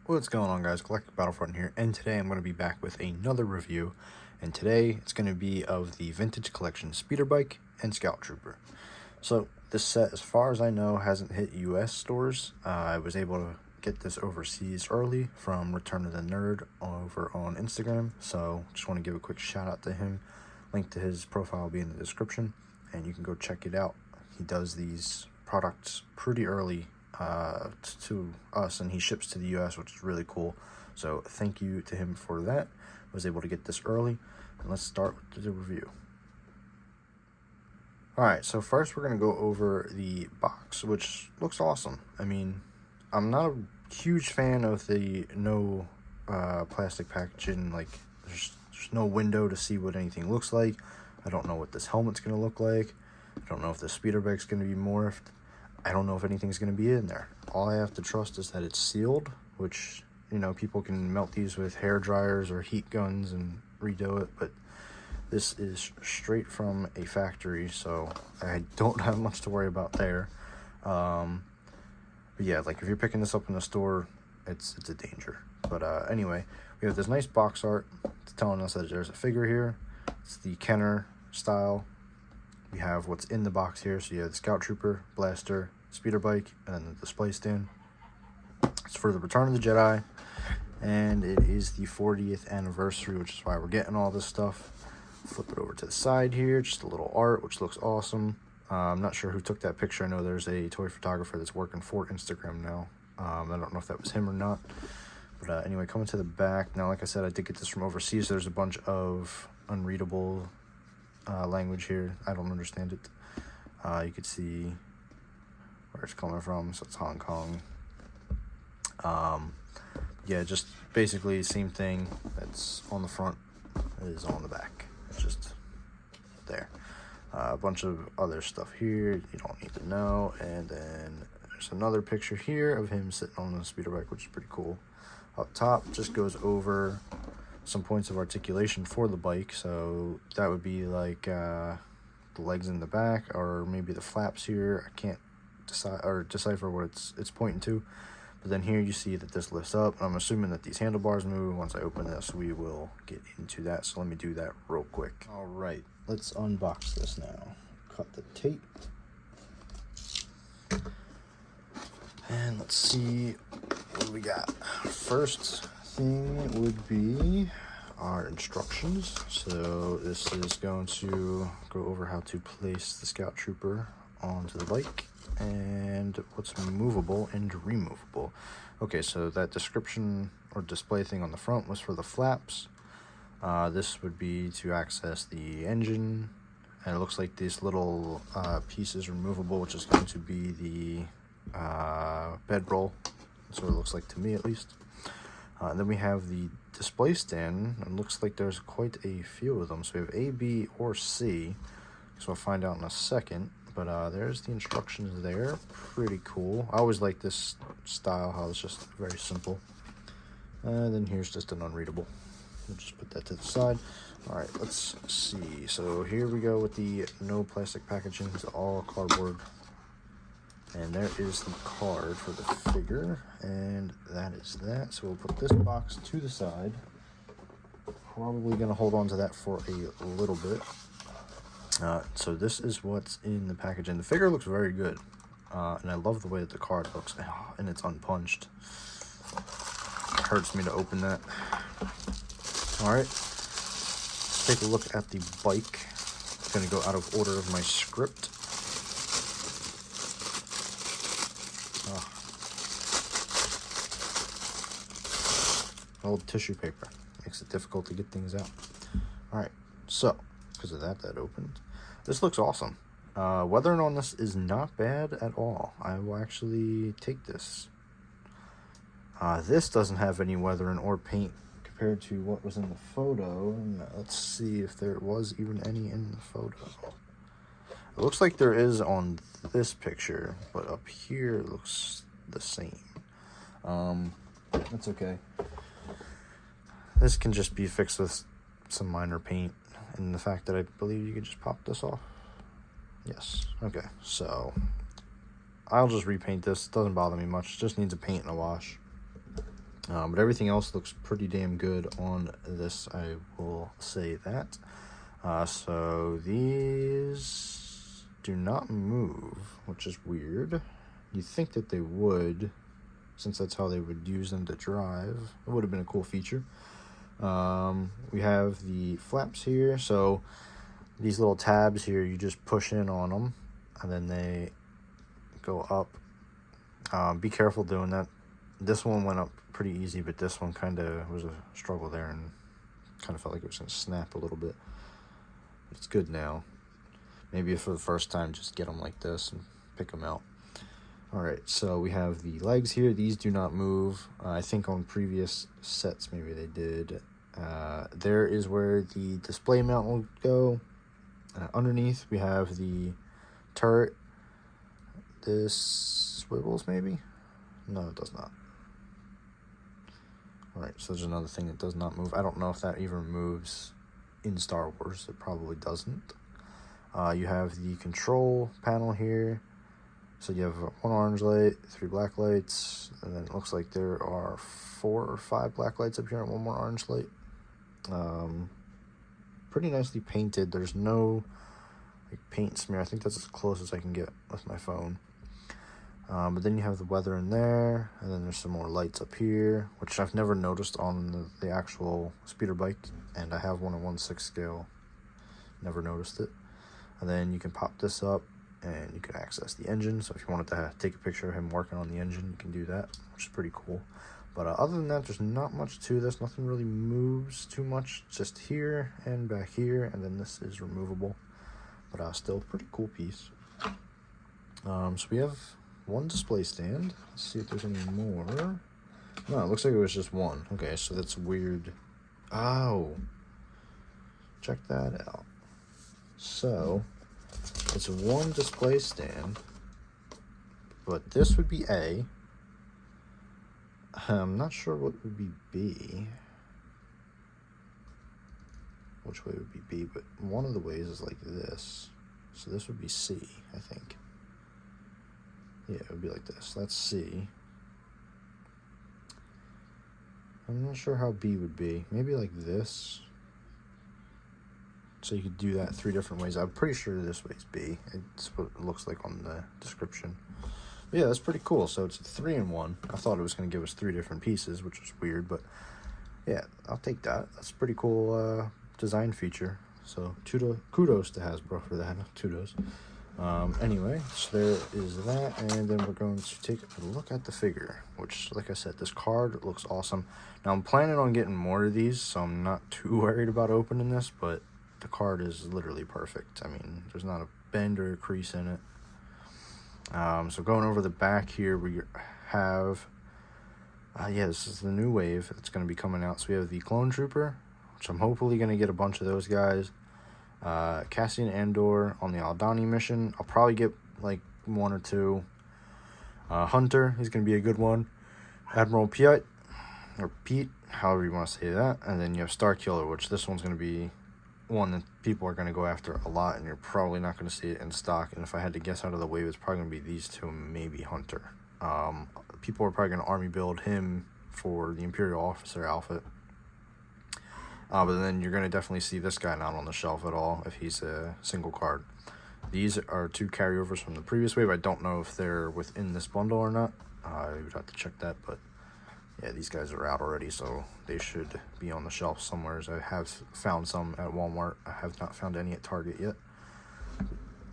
What's going on, guys? Galactic Battlefront here, and today I'm going to be back with another review, and today it's going to be of the Vintage Collection Speeder Bike and Scout Trooper. So this set, as far as I know, hasn't hit US stores. I was able to get this overseas early from Return of the Nerd over on Instagram, so just want to give a quick shout out to him. Link to his profile will be in the description, and you can go check it out. He does these products pretty early to us, and he ships to the US, which is really cool. So thank you to him for that. I was able to get this early, and let's start with the review. Alright, so first we're going to go over the box, which looks awesome. I mean, I'm not a huge fan of the no plastic packaging. Like, there's no window to see what anything looks like. I don't know what this helmet's going to look like. I don't know if the speeder bike's going to be morphed. I don't know if anything's going to be in there. All I have to trust is that it's sealed, which, you know, people can melt these with hair dryers or heat guns and redo it, but this is straight from a factory, so I don't have much to worry about there. But yeah, like, if you're picking this up in the store, it's a danger. But anyway, we have this nice box art. It's telling us that there's a figure here. It's the Kenner style. We have what's in the box here. So you have the Scout Trooper, Blaster, Speeder Bike, and then the display stand. It's for the Return of the Jedi, and it is the 40th anniversary, which is why we're getting all this stuff. Flip it over to the side here, just a little art, which looks awesome. I'm not sure who took that picture. I know there's a toy photographer that's working for Instagram now. I don't know if that was him or not. But anyway, coming to the back. Now, like I said, I did get this from overseas. There's a bunch of unreadable language here. I don't understand it. You could see where it's coming from, so it's Hong Kong. Yeah, just basically the same thing that's on the front is on the back. It's just there. A bunch of other stuff here you don't need to know, and then there's another picture here of him sitting on the speeder bike, which is pretty cool. Up top just goes over some points of articulation for the bike, so that would be like the legs in the back, or maybe the flaps here. I can't decipher what it's pointing to, but then here you see that this lifts up. I'm assuming that these handlebars move. Once I open this, we will get into that, so let me do that real quick. All right, let's unbox this now. Cut the tape, and let's see what we got. First thing would be our instructions. So this is going to go over how to place the Scout Trooper onto the bike and what's movable and removable. Okay, so that description or display thing on the front was for the flaps. This would be to access the engine, and it looks like this little piece is removable, which is going to be the bedroll. That's what it looks like to me, at least. And then we have the display stand. It looks like there's quite a few of them. So we have A, B, or C. So we'll find out in a second. But there's the instructions there. Pretty cool. I always like this style, how it's just very simple. And then here's just an unreadable. We'll just put that to the side. All right, let's see. So here we go with the no plastic packaging. It's all cardboard. And there is the card for the figure, and that is that. So we'll put this box to the side. Probably going to hold on to that for a little bit. So this is what's in the packaging. The figure looks very good, and I love the way that the card looks, and it's unpunched. It hurts me to open that. All right, let's take a look at the bike. I'm going to go out of order of my script. Old tissue paper makes it difficult to get things out. All right, so because of that opened. This looks awesome. Weathering on this is not bad at all. I will actually take this. This doesn't have any weathering or paint compared to what was in the photo. And let's see if there was even any in the photo. It looks like there is on this picture, but up here it looks the same. That's okay. This can just be fixed with some minor paint, and the fact that I believe you can just pop this off. Yes. Okay, so I'll just repaint this. It doesn't bother me much. It just needs a paint and a wash. But everything else looks pretty damn good on this, I will say that. So these do not move, which is weird. You'd think that they would, since that's how they would use them to drive. It would have been a cool feature. We have the flaps here, so these little tabs here, you just push in on them, and then they go up. Be careful doing that. This one went up pretty easy, but this one kind of was a struggle there, and kind of felt like it was going to snap a little bit. It's good now. Maybe for the first time, just get them like this and pick them out. Alright, so we have the legs here. These do not move. I think on previous sets maybe they did. There is where the display mount will go. Underneath we have the turret. This swivels maybe? No, it does not. Alright, so there's another thing that does not move. I don't know if that even moves in Star Wars. It probably doesn't. You have the control panel here. So you have one orange light, 3 black lights, and then it looks like there are 4 or 5 black lights up here and 1 more orange light. Pretty nicely painted. There's no like paint smear. I think that's as close as I can get with my phone. But then you have the weather in there, and then there's some more lights up here, which I've never noticed on the actual speeder bike, and I have one at 1/6 scale. Never noticed it. And then you can pop this up, and you can access the engine. So if you wanted to take a picture of him working on the engine, you can do that, which is pretty cool. But other than that, there's not much to this. Nothing really moves too much. Just here and back here, and then this is removable. But still, pretty cool piece. So we have 1 display stand. Let's see if there's any more. No, it looks like it was just 1. Okay, so that's weird. Oh, check that out. So it's 1 display stand, but this would be A. I'm not sure what would be B. Which way would be B, but one of the ways is like this. So this would be C, I think. Yeah, it would be like this. That's C. I'm not sure how B would be. Maybe like this. So you could do that 3 different ways. I'm pretty sure this way is B. It's what it looks like on the description. But yeah, that's pretty cool. So it's 3-in-1. I thought it was going to give us 3 different pieces, which was weird. But yeah, I'll take that. That's a pretty cool design feature. So kudos to Hasbro for that. Kudos. Anyway, so there is that, and then we're going to take a look at the figure, which, like I said, this card looks awesome. Now, I'm planning on getting more of these, so I'm not too worried about opening this, but the card is literally perfect. I mean, there's not a bend or a crease in it. So going over the back here, we have, yeah, this is the new wave that's going to be coming out. So we have the Clone Trooper, which I'm hopefully going to get a bunch of those guys. Cassian Andor on the Aldhani mission. I'll probably get like 1 or 2. Hunter, he's going to be a good one. Admiral Piet, or Pete, however you want to say that. And then you have Starkiller, which this one's going to be one that people are going to go after a lot, and you're probably not going to see it in stock. And if I had to guess out of the wave, it's probably going to be these 2, maybe Hunter. People are probably going to army build him for the Imperial Officer outfit. But then you're going to definitely see this guy not on the shelf at all if he's a single card. These are 2 carryovers from the previous wave. I don't know if they're within this bundle or not. I would have to check that, but yeah, these guys are out already, so they should be on the shelf somewhere. I have found some at Walmart. I have not found any at Target yet.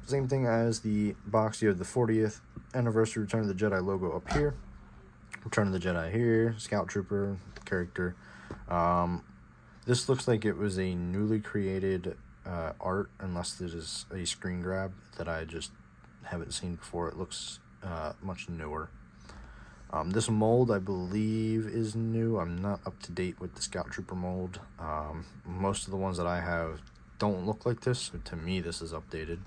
Same thing as the box. You have the 40th Anniversary Return of the Jedi logo up here. Return of the Jedi here. Scout Trooper character. This looks like it was a newly created art, unless it is a screen grab that I just haven't seen before. It looks much newer. This mold, I believe, is new. I'm not up to date with the Scout Trooper mold. Most of the ones that I have don't look like this. So to me, this is updated.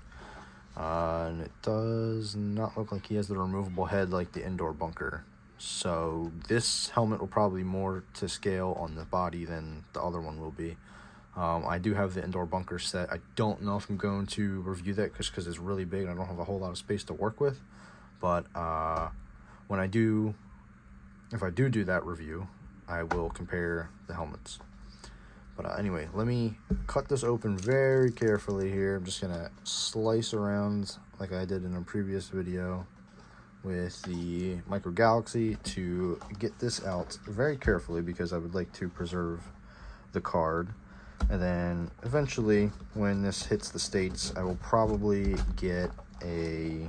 And it does not look like he has the removable head like the Indoor Bunker. So this helmet will probably be more to scale on the body than the other one will be. I do have the Indoor Bunker set. I don't know if I'm going to review that because it's really big and I don't have a whole lot of space to work with. But when I do, if I do that review, I will compare the helmets. But anyway, let me cut this open very carefully here. I'm just gonna slice around like I did in a previous video with the Micro Galaxy to get this out very carefully, because I would like to preserve the card. And then eventually, when this hits the States, I will probably get a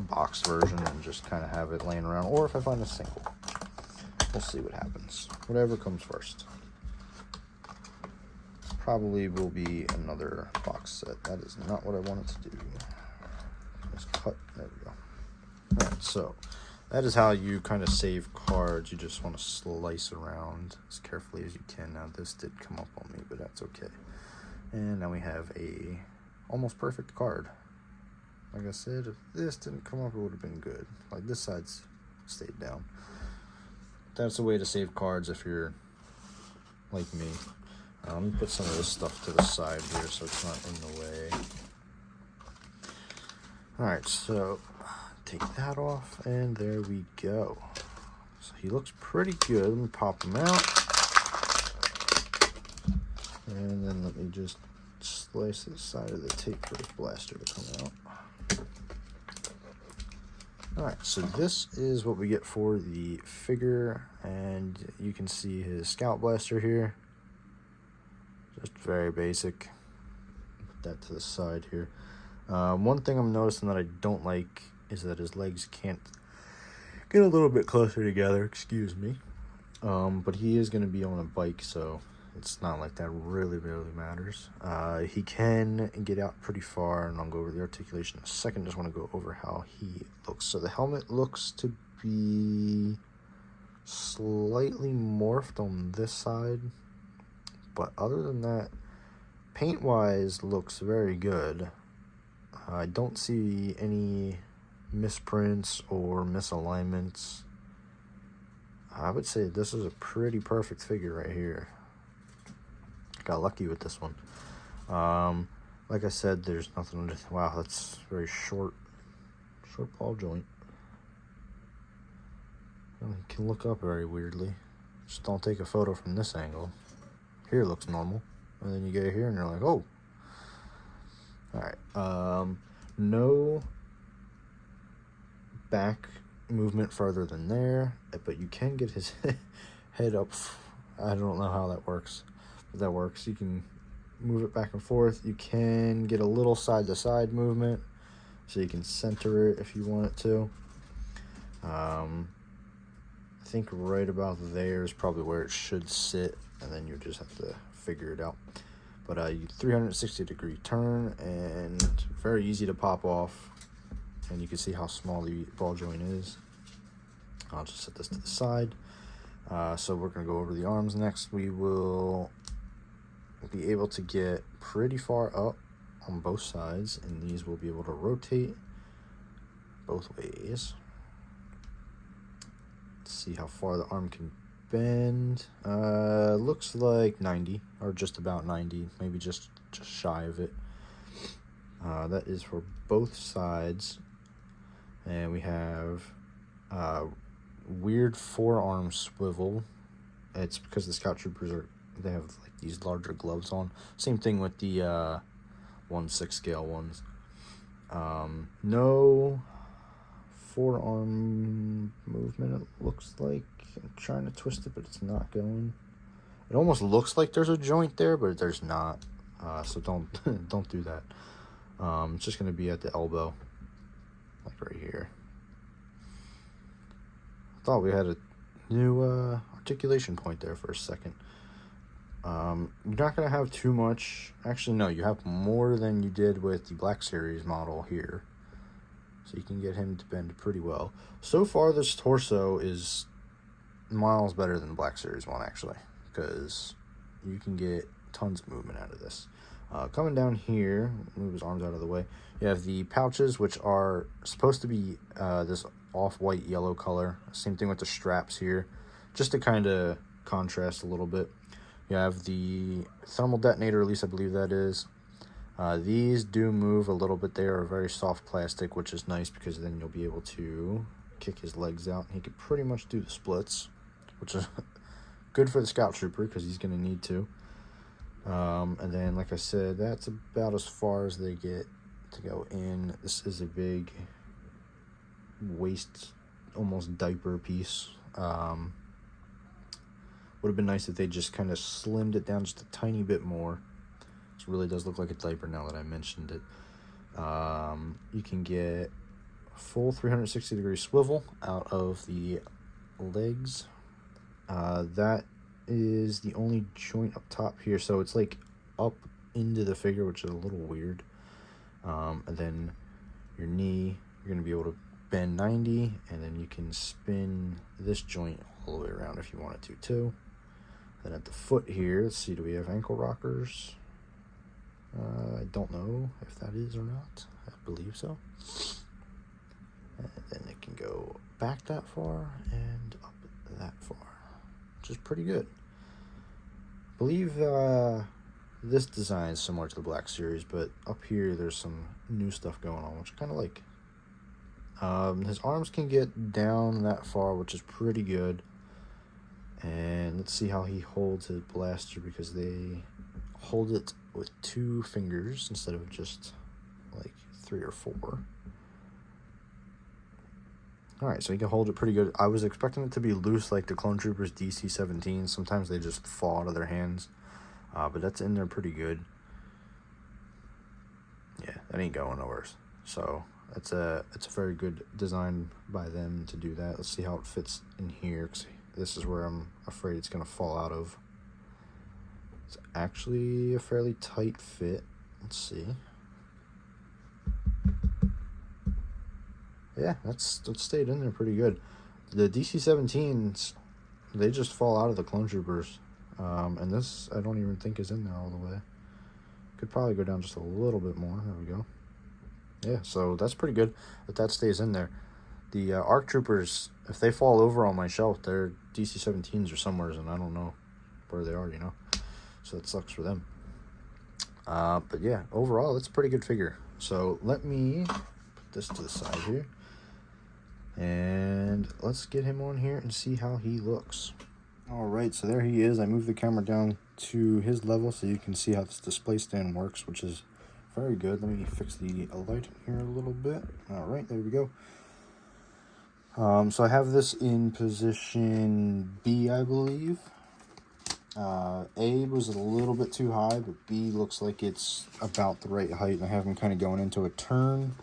box version and just kind of have it laying around, or if I find a single, we'll see what happens. Whatever comes first. Probably will be another box set. That is not what I wanted to do. Just cut. There we go. Alright, so that is how you kind of save cards. You just want to slice around as carefully as you can. Now this did come up on me, but that's okay. And now we have a almost perfect card. Like I said, if this didn't come up, it would have been good. Like this side's stayed down. That's a way to save cards if you're like me. Let me put some of this stuff to the side here so it's not in the way. Alright, so take that off, and there we go. So he looks pretty good. Let me pop him out. And then let me just slice the side of the tape for his blaster to come out. Alright, so this is what we get for the figure, and you can see his Scout Blaster here. Just very basic. Put that to the side here. One thing I'm noticing that I don't like is that his legs can't get a little bit closer together, excuse me. But he is going to be on a bike, so it's not like that really matters. He can get out pretty far, and I'll go over the articulation in a second. Just want to go over how he looks. So the helmet looks to be slightly morphed on this side, but other than that, paint-wise looks very good. I don't see any misprints or misalignments. I would say this is a pretty perfect figure right here. Got lucky with this one. Like I said, there's nothing under. Wow, that's very short ball joint. You can look up very weirdly. Just don't take a photo from this angle. Here looks normal, and then you get here and you're like, oh. Alright, no back movement further than there, but you can get his head up. I don't know how that works, but that works. You can move it back and forth. You can get a little side to side movement, so you can center it if you want it to. I think right about there is probably where it should sit, and then you just have to figure it out. But 360-degree turn, and very easy to pop off. And you can see how small the ball joint is. I'll just set this to the side. So we're going to go over the arms next. We will be able to get pretty far up on both sides, and these will be able to rotate both ways. Let's see how far the arm can bend. Looks like 90, or just about 90, maybe just shy of it. That is for both sides. And we have weird forearm swivel. It's because the Scout Troopers they have like these larger gloves on. Same thing with the 1/6 scale ones. No forearm movement, it looks like. I'm trying to twist it, but it's not going. It almost looks like there's a joint there, but there's not. So don't don't do that. It's just going to be at the elbow, like right here. I thought we had a new articulation point there for a second. You're not going to have too much. Actually, no, you have more than you did with the Black Series model here. So you can get him to bend pretty well. So far, this torso is miles better than the Black Series one, actually, because you can get tons of movement out of this. Coming down here, move his arms out of the way, you have the pouches, which are supposed to be this off-white yellow color. Same thing with the straps here, just to kind of contrast a little bit. You have the thermal detonator, at least I believe that is. These do move a little bit. They are very soft plastic, which is nice because then you'll be able to kick his legs out, and he could pretty much do the splits, which is good for the Scout Trooper because he's going to need to. And then, like I said, that's about as far as they get to go in. This is a big waist, almost diaper piece. Would have been nice if they just kind of slimmed it down just a tiny bit more. It really does look like a diaper now that I mentioned it. You can get full 360-degree swivel out of the legs. That is the only joint up top here, so it's like up into the figure, which is a little weird. And then your knee, you're going to be able to bend 90, and then you can spin this joint all the way around if you wanted to too. Then at the foot here, let's see, do we have ankle rockers? I don't know if that is or not. I believe so. And then it can go back that far and up that far, which is pretty good. I believe this design is similar to the Black Series, but up here there's some new stuff going on, which I kind of like. His arms can get down that far, which is pretty good. And let's see how he holds his blaster, because they hold it with 2 fingers instead of just like 3 or 4. Alright, so he can hold it pretty good. I was expecting it to be loose like the Clone Troopers DC-17. Sometimes they just fall out of their hands. But that's in there pretty good. Yeah, that ain't going nowhere. So it's a very good design by them to do that. Let's see how it fits in here, 'cause this is where I'm afraid it's going to fall out of. It's actually a fairly tight fit. Let's see. Yeah, that stayed in there pretty good. The DC-17s, they just fall out of the Clone Troopers. And this, I don't even think is in there all the way. Could probably go down just a little bit more. There we go. Yeah, so that's pretty good that stays in there. The ARC Troopers, if they fall over on my shelf, their DC-17s are somewhere, and I don't know where they are, you know. So that sucks for them. But yeah, overall, it's a pretty good figure. So let me put this to the side here. And let's get him on here and see how he looks. Alright, so there he is. I moved the camera down to his level so you can see how this display stand works, which is very good. Let me fix the light here a little bit. Alright, there we go. So I have this in position B, I believe. A was a little bit too high, but B looks like it's about the right height. I have him kind of going into a turn,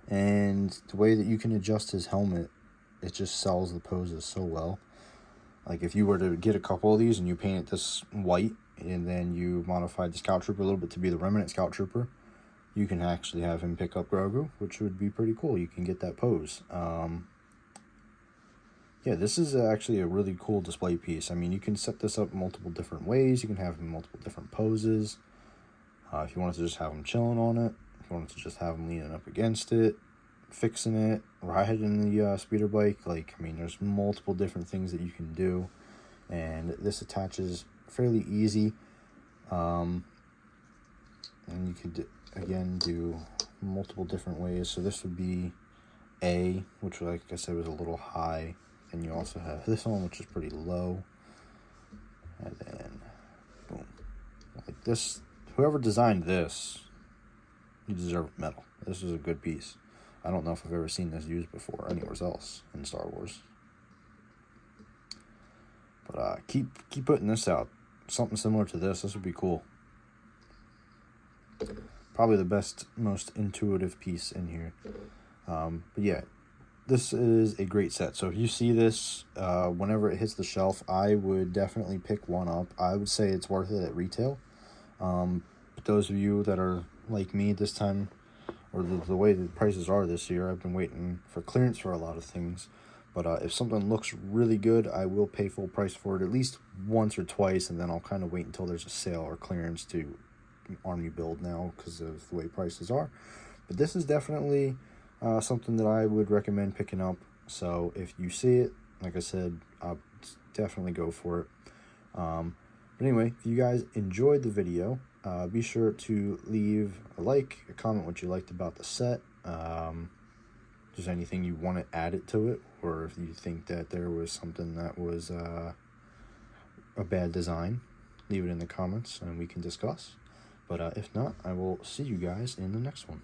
and the way that you can adjust his helmet, it just sells the poses so well. Like if you were to get a couple of these and you paint it this white, and then you modified the Scout Trooper a little bit to be the Remnant Scout Trooper, you can actually have him pick up Grogu, which would be pretty cool. You can get that pose. Yeah, this is actually a really cool display piece. I mean, you can set this up multiple different ways. You can have him in multiple different poses. If you wanted to just have him chilling on it, if you wanted to just have him leaning up against it, fixing it, riding the speeder bike. Like, I mean, there's multiple different things that you can do. And this attaches fairly easy. And you could, again, do multiple different ways. So this would be A, which, like I said, was a little high. And you also have this one, which is pretty low. And then, boom. Like this, whoever designed this, you deserve a medal. This is a good piece. I don't know if I've ever seen this used before anywhere else in Star Wars. But keep putting this out. Something similar to this. This would be cool. Probably the best, most intuitive piece in here. But yeah. This is a great set. So if you see this, whenever it hits the shelf, I would definitely pick one up. I would say it's worth it at retail. But those of you that are like me this time, or the way the prices are this year, I've been waiting for clearance for a lot of things. But if something looks really good, I will pay full price for it at least once or twice, and then I'll kind of wait until there's a sale or clearance to army build now because of the way prices are. But this is definitely something that I would recommend picking up. So if you see it, like I said, I'll definitely go for it. But anyway, if you guys enjoyed the video, be sure to leave a like, a comment what you liked about the set. there's anything you want to add it to it, or if you think that there was something that was a bad design, leave it in the comments and we can discuss. But if not, I will see you guys in the next one.